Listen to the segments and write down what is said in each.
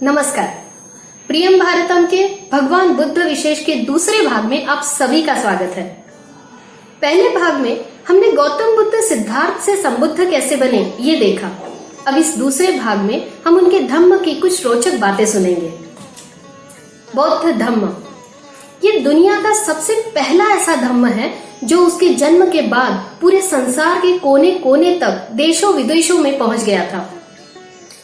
नमस्कार। प्रियम भारतम के भगवान बुद्ध विशेष के दूसरे भाग में आप सभी का स्वागत है। पहले भाग में हमने गौतम बुद्ध सिद्धार्थ से संबुद्ध कैसे बने ये देखा। अब इस दूसरे भाग में हम उनके धम्म की कुछ रोचक बातें सुनेंगे। बौद्ध धम्म ये दुनिया का सबसे पहला ऐसा धम्म है जो उसके जन्म के बाद पूरे संसार के कोने कोने तक देशों विदेशों में पहुंच गया था।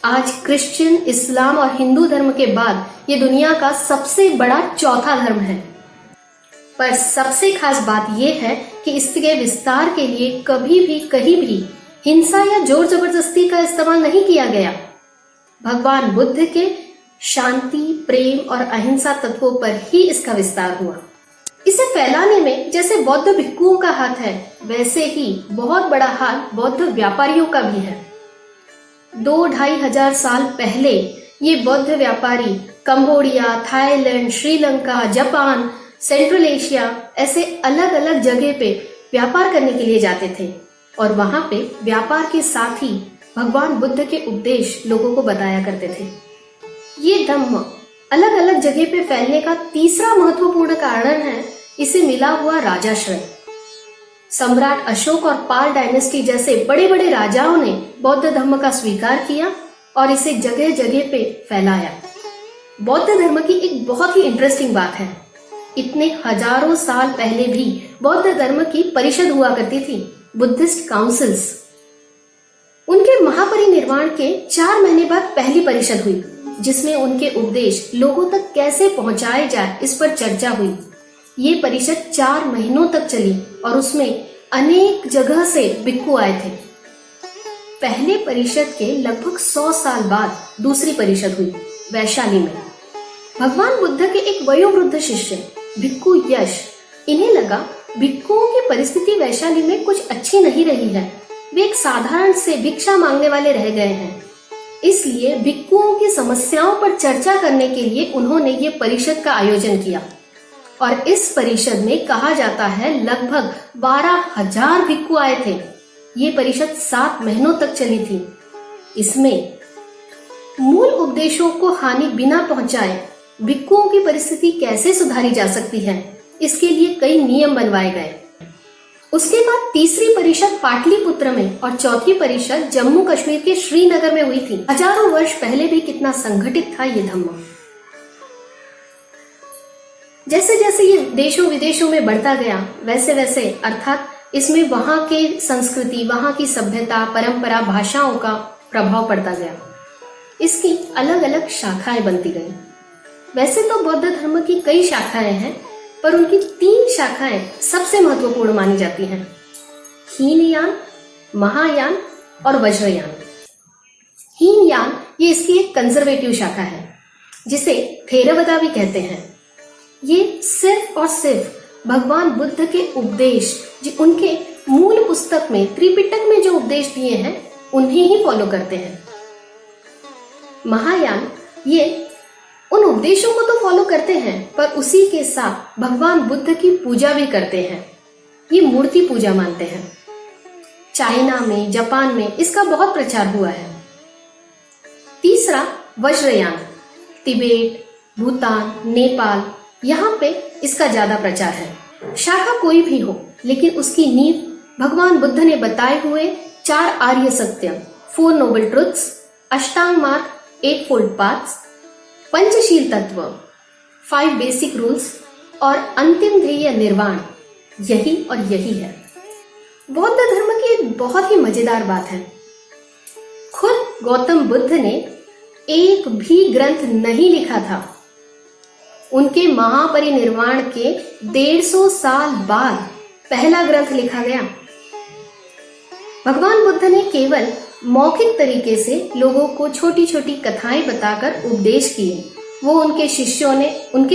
आज क्रिश्चियन, इस्लाम और हिंदू धर्म के बाद ये दुनिया का सबसे बड़ा चौथा धर्म है। पर सबसे खास बात यह है कि इसके विस्तार के लिए कभी भी कहीं भी हिंसा या जोर जबरदस्ती का इस्तेमाल नहीं किया गया। भगवान बुद्ध के शांति, प्रेम और अहिंसा तत्वों पर ही इसका विस्तार हुआ। इसे फैलाने में जैसे बौद्ध भिक्षुओं का हाथ है, वैसे ही बहुत बड़ा हाथ बौद्ध व्यापारियों का भी है। 2-2.5 हजार साल पहले ये बौद्ध व्यापारी Cambodia, Thailand, Sri Lanka, Japan, central Asia ऐसे अलग अलग जगह पे व्यापार करने के लिए जाते थे और वहां पे व्यापार के साथ ही भगवान बुद्ध के उपदेश लोगों को बताया करते थे। ये धम्म अलग अलग जगह पे फैलने का तीसरा महत्वपूर्ण कारण है इसे मिला हुआ राजाश्रय। सम्राट अशोक और पाल डायनेस्टी जैसे बड़े बड़े राजाओं ने बौद्ध धर्म का स्वीकार किया और इसे जगह जगह पे फैलाया। बौद्ध धर्म की एक बहुत ही इंटरेस्टिंग बात है, इतने हजारों साल पहले भी बौद्ध धर्म की परिषद हुआ करती थी, बुद्धिस्ट काउंसिल्स। उनके महापरिनिर्वाण के 4 महीने बाद पहली परिषद हुई जिसमें उनके उपदेश लोगों तक कैसे पहुंचाए जाए इस पर चर्चा हुई। ये परिषद 4 महीनों तक चली और उसमें अनेक जगह से भिक्षु आए थे। पहले परिषद के लगभग 100 साल बाद दूसरी परिषद हुई वैशाली में। भगवान बुद्ध के एक वयोवृद्ध शिष्य भिक्षु यश, इन्हें लगा भिक्षुओं की परिस्थिति वैशाली में कुछ अच्छी नहीं रही है, वे एक साधारण से भिक्षा मांगने वाले रह गए हैं। इसलिए भिक्षुओं की समस्याओं पर चर्चा करने के लिए उन्होंने ये परिषद का आयोजन किया और इस परिषद में कहा जाता है लगभग 12,000 भिक्षु आए थे। ये परिषद 7 महीनों तक चली थी। इसमें मूल उपदेशों को हानि बिना पहुंचाए भिक्षुओं की परिस्थिति कैसे सुधारी जा सकती है, इसके लिए कई नियम बनवाए गए। उसके बाद तीसरी परिषद पाटलिपुत्र में और चौथी परिषद जम्मू कश्मीर के श्रीनगर में हुई थी। हजारों वर्ष पहले भी कितना संगठित था ये धम्म। जैसे जैसे ये देशों विदेशों में बढ़ता गया वैसे वैसे अर्थात इसमें वहां के संस्कृति, वहां की सभ्यता, परंपरा, भाषाओं का प्रभाव पड़ता गया। इसकी अलग अलग शाखाएं बनती गई। वैसे तो बौद्ध धर्म की कई शाखाएं हैं, पर उनकी 3 शाखाएं सबसे महत्वपूर्ण मानी जाती हैं, हीनयान, महायान और वज्रयान। हीनयान ये इसकी एक कंजर्वेटिव शाखा है जिसे थेरवादा भी कहते हैं। ये सिर्फ और सिर्फ भगवान बुद्ध के उपदेश जो उनके मूल पुस्तक में त्रिपिटक में जो उपदेश दिए हैं उन्हें ही फॉलो करते हैं। महायान ये उन उपदेशों को तो फॉलो करते हैं पर उसी के साथ भगवान बुद्ध की पूजा भी करते हैं। ये मूर्ति पूजा मानते हैं। चाइना में, जापान में इसका बहुत प्रचार हुआ है। तीसरा वज्रयान, तिब्बत, भूटान, नेपाल, यहाँ पे इसका ज्यादा प्रचार है। शाखा कोई भी हो लेकिन उसकी नींव भगवान बुद्ध ने बताए हुए 4 आर्य सत्य, 4 नोबल ट्रुथ्स, अष्टांग मार्ग, 8 फोल्ड पाथ्स, पंचशील तत्व, 5 बेसिक रूल्स और अंतिम ध्येय निर्वाण, यही और यही है। बौद्ध धर्म की एक बहुत ही मजेदार बात है, खुद गौतम बुद्ध ने एक भी ग्रंथ नहीं लिखा था। उनके महापरिनिर्वाण के 150 साल बाद पहला ग्रंथ लिखा गया। भगवान बुद्ध ने केवल मौखिक तरीके से लोगों को छोटी छोटी कथाएं बताकर उपदेश किए। वो उनके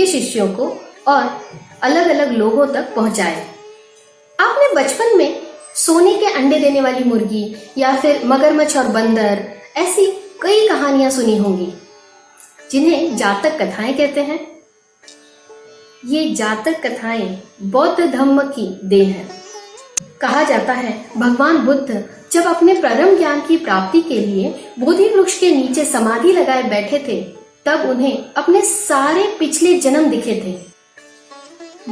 शिष्यों को और अलग अलग लोगों तक पहुंचाए। आपने बचपन में सोने के अंडे देने वाली मुर्गी या फिर मगरमच्छ और बंदर ऐसी कई कहानियां सुनी होंगी जिन्हें जातक कथाएं कहते हैं। ये जातक कथाएं बौद्ध धर्म की देन है। कहा जाता है भगवान बुद्ध जब अपने परम ज्ञान की प्राप्ति के लिए बोधि वृक्ष के नीचे समाधि लगाए बैठे थे तब उन्हें अपने सारे पिछले जन्म दिखे थे।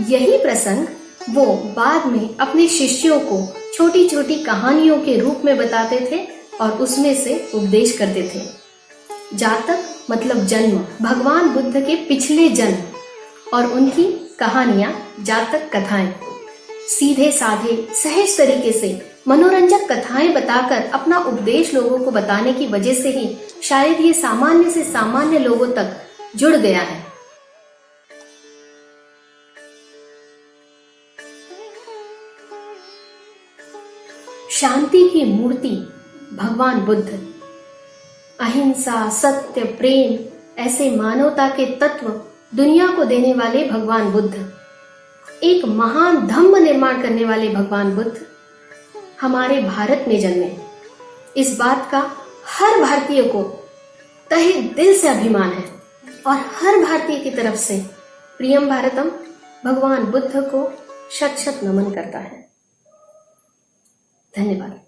यही प्रसंग वो बाद में अपने शिष्यों को छोटी छोटी कहानियों के रूप में बताते थे और उसमें से उपदेश करते थे। जातक मतलब जन्म, भगवान बुद्ध के पिछले जन्म और उनकी कहानियां, जातक कथाएं, सीधे साधे सहज तरीके से मनोरंजक कथाएं बताकर अपना उपदेश लोगों को बताने की वजह से ही शायद ये सामान्य से सामान्य लोगों तक जुड़ गया है। शांति की मूर्ति भगवान बुद्ध, अहिंसा, सत्य, प्रेम ऐसे मानवता के तत्व दुनिया को देने वाले भगवान बुद्ध, एक महान धम्म निर्माण करने वाले भगवान बुद्ध हमारे भारत में जन्मे। इस बात का हर भारतीय को तहे दिल से अभिमान है और हर भारतीय की तरफ से प्रियम भारतम भगवान बुद्ध को शत शत नमन करता है। धन्यवाद।